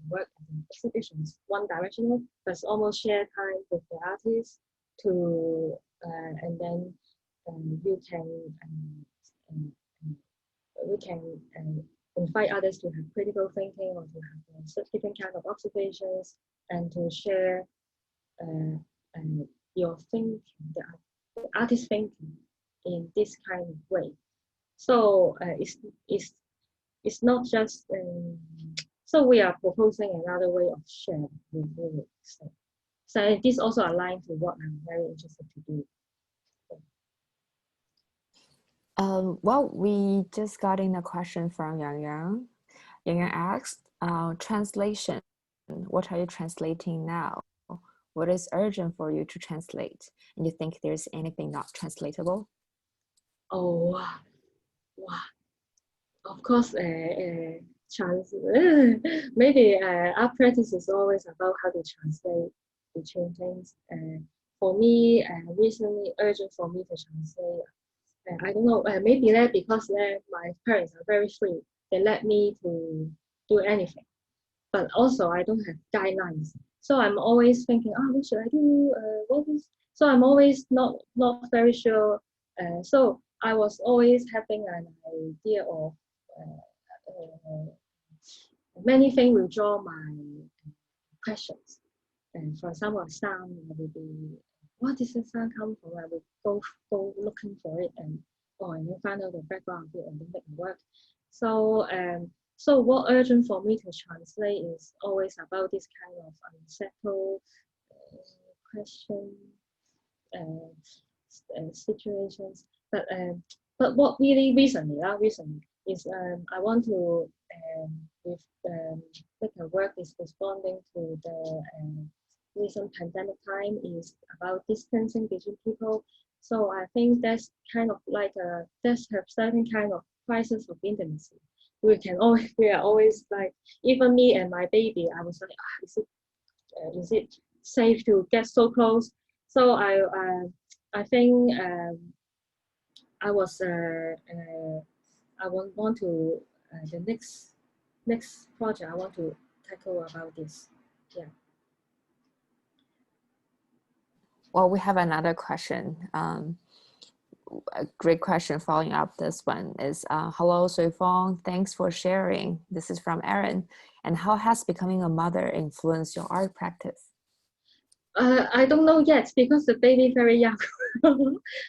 Speaker 2: work and exhibitions one directional, but it's almost share time with the artists to, and then you can, we can invite others to have critical thinking or to have different kind of observations and to share your thinking, the artist thinking in this kind of way. So it's not just so we are proposing another way of sharing. So this also aligns to what I'm very interested to do.
Speaker 1: Well, we just got in a question from Yang Yang. Yang Yang asked, translation. What are you translating now? What is urgent for you to translate? And you think there's anything not translatable?
Speaker 2: Oh, wow. Of course, maybe our practice is always about how to translate between things. For me, recently urgent for me to translate. I don't know, maybe that because my parents are very free. They let me to do anything. But also I don't have guidelines. So I'm always thinking, oh, what should I do? What is? So I'm always not very sure. So I was always having an idea of many things will draw my questions. And for example, sound will be, what does the sound come from? I will go looking for it and then find out the background of it and then make it work. So so what urgent for me to translate is always about this kind of unsettled question situations. But what really recently is I want to with make a work is responding to the recent pandemic time is about distancing between people. So I think that's kind of like there's a certain kind of crisis of intimacy. We are always like, even me and my baby, I was like, is it safe to get so close? So I think I was I want to the next project I want to tackle about this. Yeah.
Speaker 1: Well, we have another question. A great question following up this one is, hello, Sui Fong, thanks for sharing. This is from Erin. And how has becoming a mother influenced your art practice?
Speaker 2: I don't know yet because the baby very young,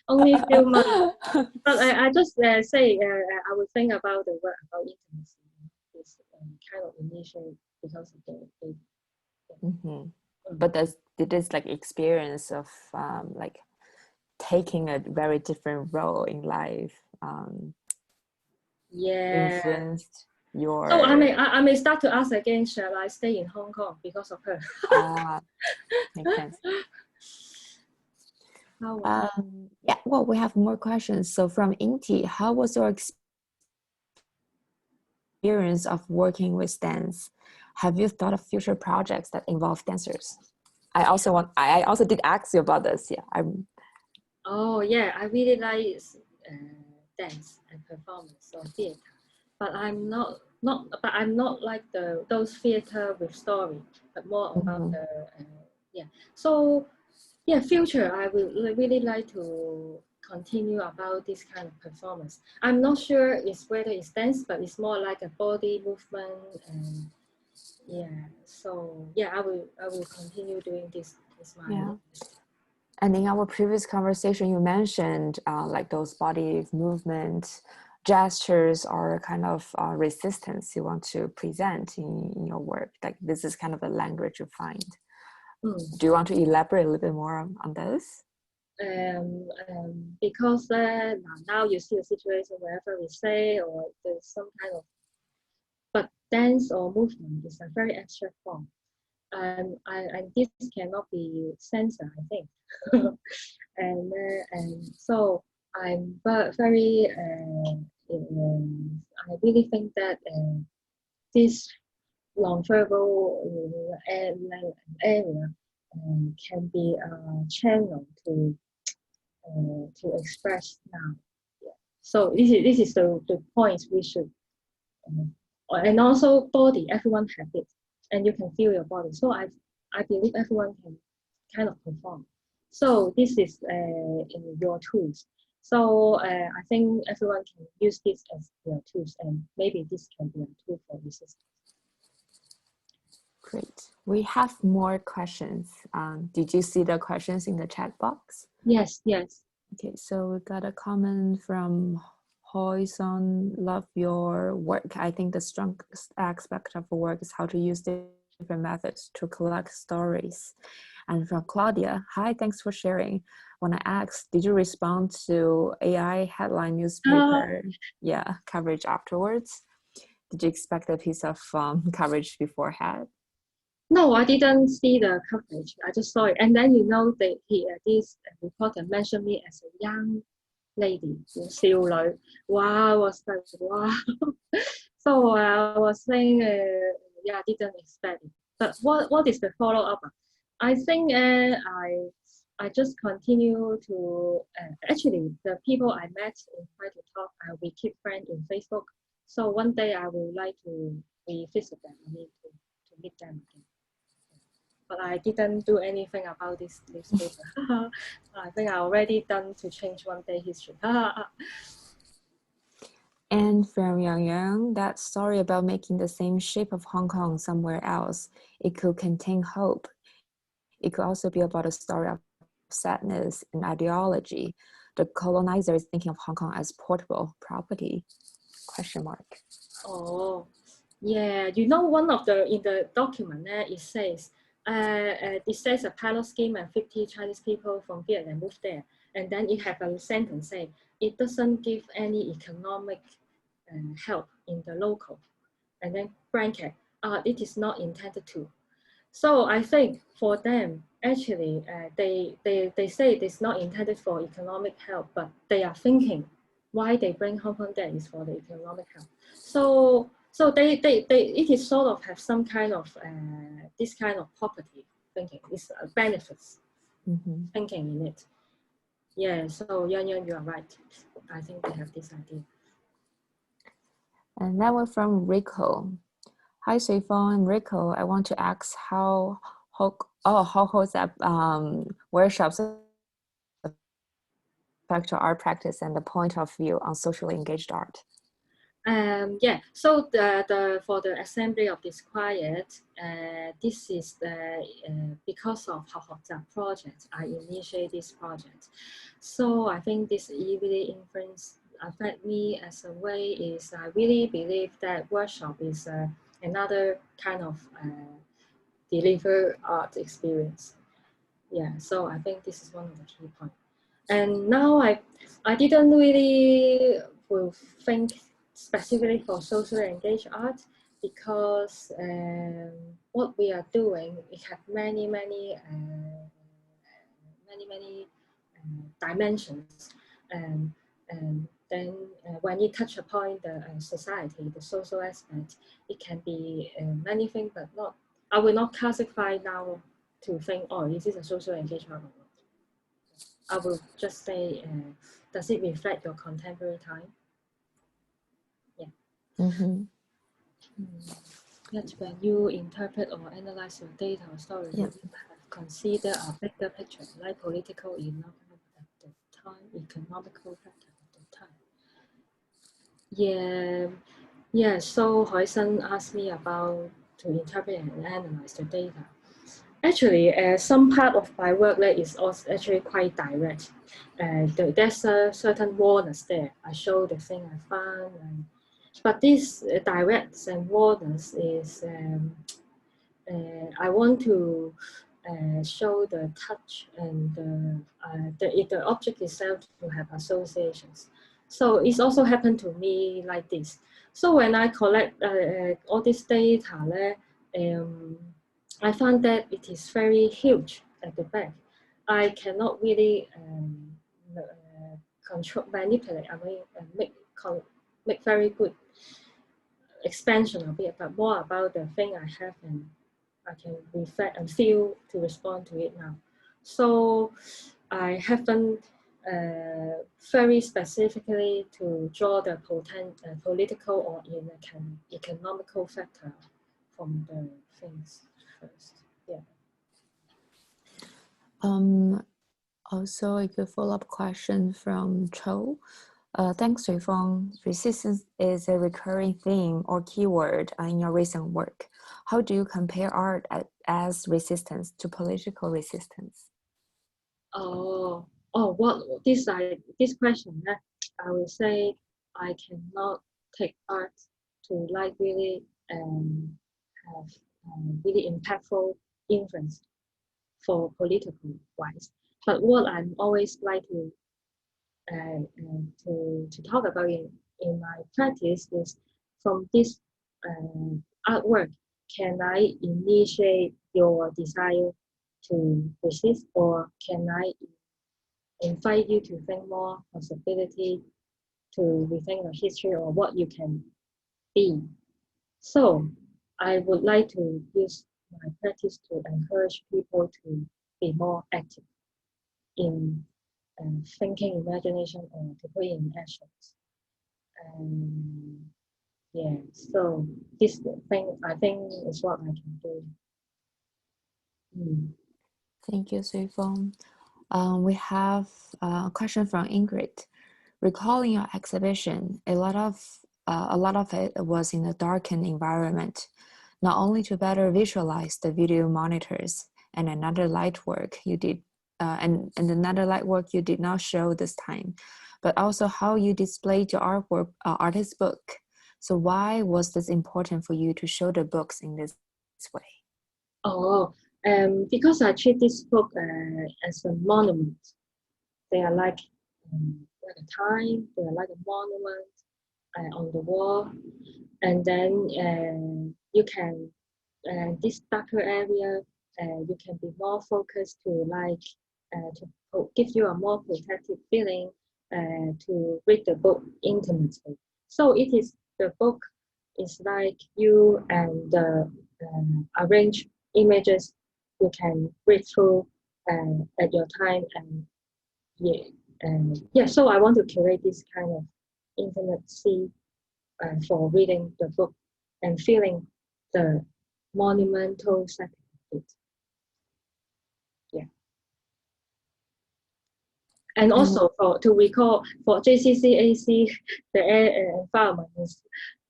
Speaker 2: only a few months. But I just say I would think about the work about intimacy. This kind of initial because of the baby.
Speaker 1: Mm-hmm. But did this like experience of like taking a very different role in life influenced your?
Speaker 2: So I may start to ask again, shall I stay in Hong Kong because of her?
Speaker 1: Makes sense.
Speaker 2: Yeah,
Speaker 1: well, we have more questions. So from Anqi, how was your experience of working with dance? Have you thought of future projects that involve dancers? I also did ask you about this. Yeah,
Speaker 2: Oh yeah, I really like dance and performance or theater, but I'm not like those theater with story, but more about the yeah. So yeah, future I will really like to continue about this kind of performance. I'm not sure whether it's dance, but it's more like a body movement and yeah. So yeah, I will continue doing this. Is my interest.
Speaker 1: And in our previous conversation, you mentioned like those body movement gestures are kind of resistance you want to present in your work. Like this is kind of a language you find. Do you want to elaborate a little bit more on this?
Speaker 2: Because now you see a situation wherever we say or there's some kind of, but dance or movement is a very abstract form. And this cannot be censored, I think. and so I'm very I really think that this non-verbal area can be a channel to to express now. Yeah. So this is the points we should, and also body, everyone have it, and you can feel your body. So I believe everyone can kind of perform. So this is in your tools. So I think everyone can use this as their tools, and maybe this can be a tool for resistance.
Speaker 1: Great. We have more questions. Did you see the questions in the chat box?
Speaker 2: Yes, yes.
Speaker 1: Okay, so we got a comment from Hoizon, love your work. I think the strongest aspect of the work is how to use different methods to collect stories. And from Claudia, hi, thanks for sharing. When I asked, did you respond to AI headline newspaper coverage afterwards? Did you expect a piece of coverage beforehand?
Speaker 2: No, I didn't see the coverage. I just saw it, and then this reporter mentioned me as a young lady, 少女. Wow, I was like, wow. So I was saying, I didn't expect it. But what is the follow up? I think I just continue to actually the people I met in Try to Talk, we keep friends in Facebook. So one day I would like to revisit them. I mean to meet them again. But I didn't do anything about this newspaper. I think I already done to change one day history.
Speaker 1: And from Yang Yang, that story about making the same shape of Hong Kong somewhere else, it could contain hope. It could also be about a story of sadness and ideology. The colonizer is thinking of Hong Kong as portable property, ?
Speaker 2: Oh, yeah. You know, one of in the document, it says, a pilot scheme and 50 Chinese people from Vietnam moved there. And then it have a sentence saying, it doesn't give any economic help in the local. And then bracket, it is not intended to. So I think for them, actually, they say it is not intended for economic help, but they are thinking why they bring Hong Kong there is for the economic help. So it is sort of have some kind of this kind of property thinking, this benefits thinking in it. Yeah, so Yan Yan, you are right. I think they have this idea.
Speaker 1: And that was from Rico. Hi, Sui Fong and Rico. I want to ask how holds that workshops affect your art practice and the point of view on socially engaged art.
Speaker 2: Yeah, so for the assembly of this quiet, this is because of the project, I initiate this project. So I think this really affect me as a way is I really believe that workshop is another kind of deliver art experience. Yeah, so I think this is one of the key points. And now I didn't really will think specifically for socially engaged art because what we are doing, it have many dimensions, and then when you touch upon the society, the social aspect, it can be many things, but not. I will not classify now to think, oh, is this a social engagement or not? I will just say, does it reflect your contemporary time? Yeah. That's when you interpret or analyze your data or story, you have consider a bigger picture, like political, economical at the time, economical factor at the time. Yeah. So Hoisin asked me about to interpret and analyze the data. Actually, some part of my work is also actually quite direct. There's a certain rawness there. I show the thing I found, but this direct and rawness is I want to show the touch and the object itself to have associations. So it's also happened to me like this. So when I collect all this data, I found that it is very huge at the back. I cannot really manipulate. I mean, make very good expansion of it, but more about the thing I have and I can reflect and feel to respond to it now. So I haven't very specifically to draw the political or economical factor from the things first. Yeah.
Speaker 1: Also, a good follow-up question from Cho. Thanks, Sui Fong. Resistance is a recurring theme or keyword in your recent work. How do you compare art as resistance to political resistance?
Speaker 2: What this question? I will say I cannot take art to like really have really impactful influence for political wise. But what I'm always like to talk about in my practice is from this artwork, can I initiate your desire to resist, or can I invite you to think more possibility to rethink your history or what you can be? So I would like to use my practice to encourage people to be more active in thinking, imagination, or to put in actions. Yeah, so this thing I think is what I can do.
Speaker 1: Thank you, Sui Fong. We have a question from Ingrid. Recalling your exhibition, a lot of it was in a darkened environment, not only to better visualize the video monitors and another light work you did, and another light work you did not show this time, but also how you displayed your artwork, artist book. So why was this important for you to show the books in this way?
Speaker 2: Because I treat this book as a monument. They are like a time, they are like a monument on the wall. And then you can, this darker area, you can be more focused to give you a more protective feeling to read the book intimately. So the book is like you and the arrange images you can read through at your time. So I want to curate this kind of intimacy for reading the book and feeling the monumental setting of it. Yeah. And also to recall for JCCAC, the environment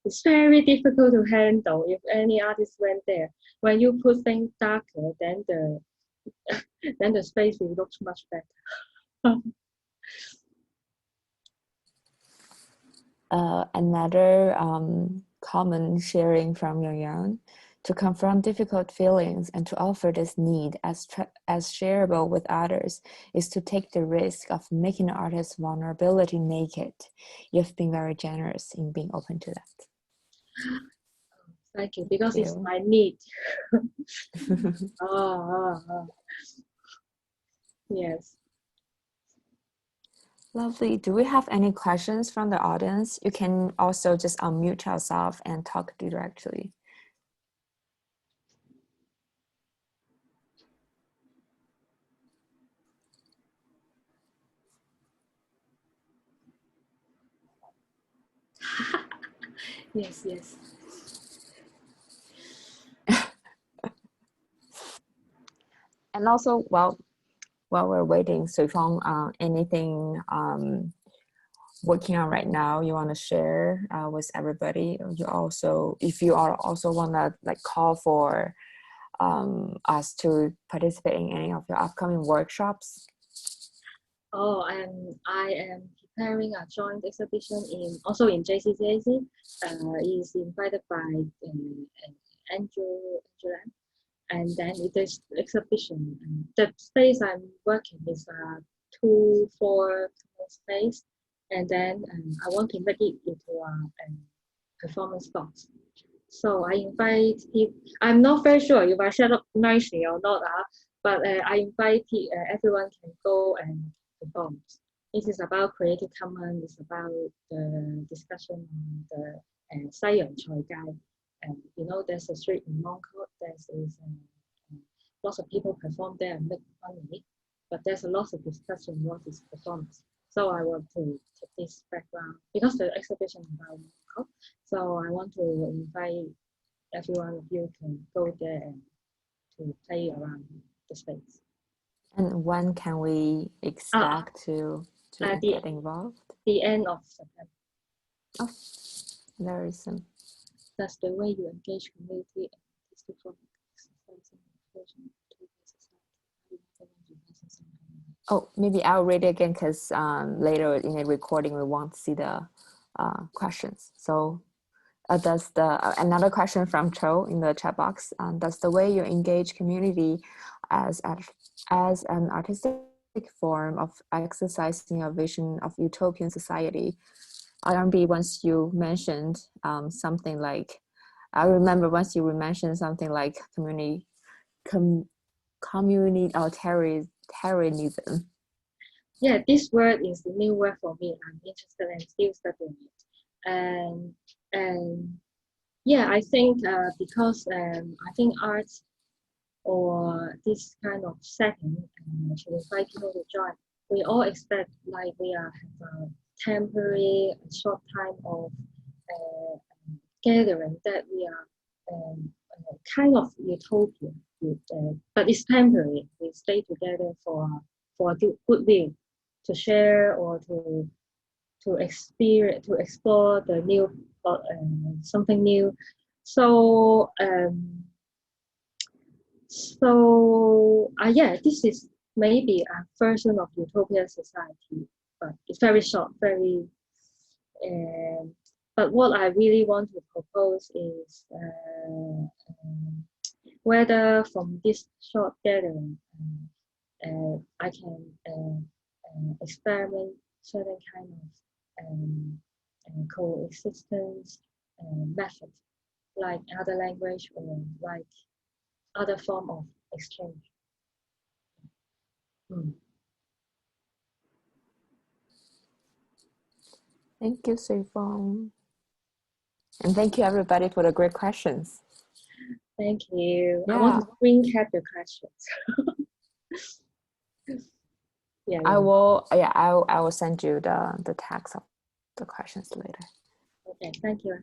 Speaker 2: it's very difficult to handle if any artist went there. When you put things darker, then the space will look much better.
Speaker 1: Another common sharing from Yang, to confront difficult feelings and to offer this need as shareable with others is to take the risk of making the artist's vulnerability naked. You've been very generous in being open to that.
Speaker 2: Thank you, because it's my need. Yes.
Speaker 1: Lovely. Do we have any questions from the audience? You can also just unmute yourself and talk directly.
Speaker 2: Yes.
Speaker 1: And also, while we're waiting, Sui Fong, anything working on right now you want to share with everybody? You also, if you are also want to like call for us to participate in any of your upcoming workshops?
Speaker 2: I am preparing a joint exhibition also in JCCAC. Is invited by Andrew, and then it is exhibition. And the space I'm working is a 2-4 space, and then I want to make it into a performance box. So I invite people. I'm not very sure if I set up nicely or not, but I invite everyone can go and perform. This is about Creative Commons. It's about the discussion on the 西洋菜街. There's a street in Mong Kok. There's lots of people perform there and make money. but there's a lot of discussion what is performance. So I want to take this background because the exhibition is about now. So I want to invite every one of you to go there and to play around the space.
Speaker 1: And when can we expect to get involved?
Speaker 2: The end of September.
Speaker 1: Oh, very soon.
Speaker 2: That's the way you engage community and artistic form.
Speaker 1: Oh, maybe I'll read it again because later in the recording we won't see the questions. So does the another question from Cho in the chat box? Does the way you engage community as an artistic form of exercising a vision of utopian society? RMB, once you mentioned something like, I remember once you mentioned something like communitarianism.
Speaker 2: Yeah, this word is the new word for me. I'm interested and still studying it. And yeah, I think because I think art or this kind of setting to invite people to join, we all expect like we are have a temporary short time of gathering that we are kind of utopia, but it's temporary. We stay together for goodwill, to share or to experience, to explore the new something new. So yeah, this is maybe a version of utopia society, but it's very short, very. But what I really want to propose is whether from this short gathering I can experiment certain kind of coexistence method, like other language or like other form of exchange.
Speaker 1: Thank you, Sui Fong. And thank you everybody for the great questions.
Speaker 2: Thank you.
Speaker 1: Yeah.
Speaker 2: I want to screen cap the questions. Yeah.
Speaker 1: I will send you the text of the questions later.
Speaker 2: Okay, thank you.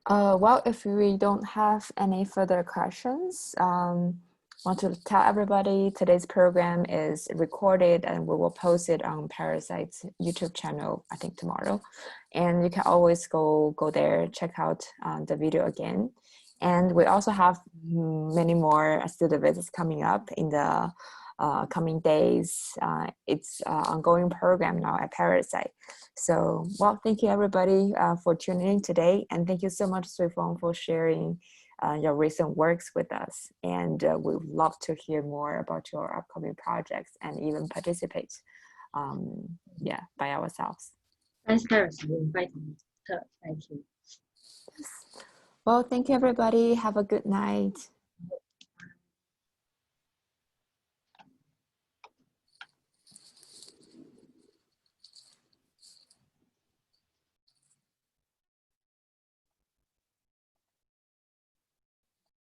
Speaker 1: Well, if we don't have any further questions, want to tell everybody today's program is recorded and we will post it on Parasite's YouTube channel, I think tomorrow. And you can always go there, check out the video again. And we also have many more student visits coming up in the coming days. It's an ongoing program now at Parasite. So, well, thank you everybody for tuning in today. And thank you so much, Sui Fong, for sharing your recent works with us. And we would love to hear more about your upcoming projects and even participate by ourselves.
Speaker 2: Thanks, Paris, for inviting me. Thank you.
Speaker 1: Well, thank you everybody. Have a good night.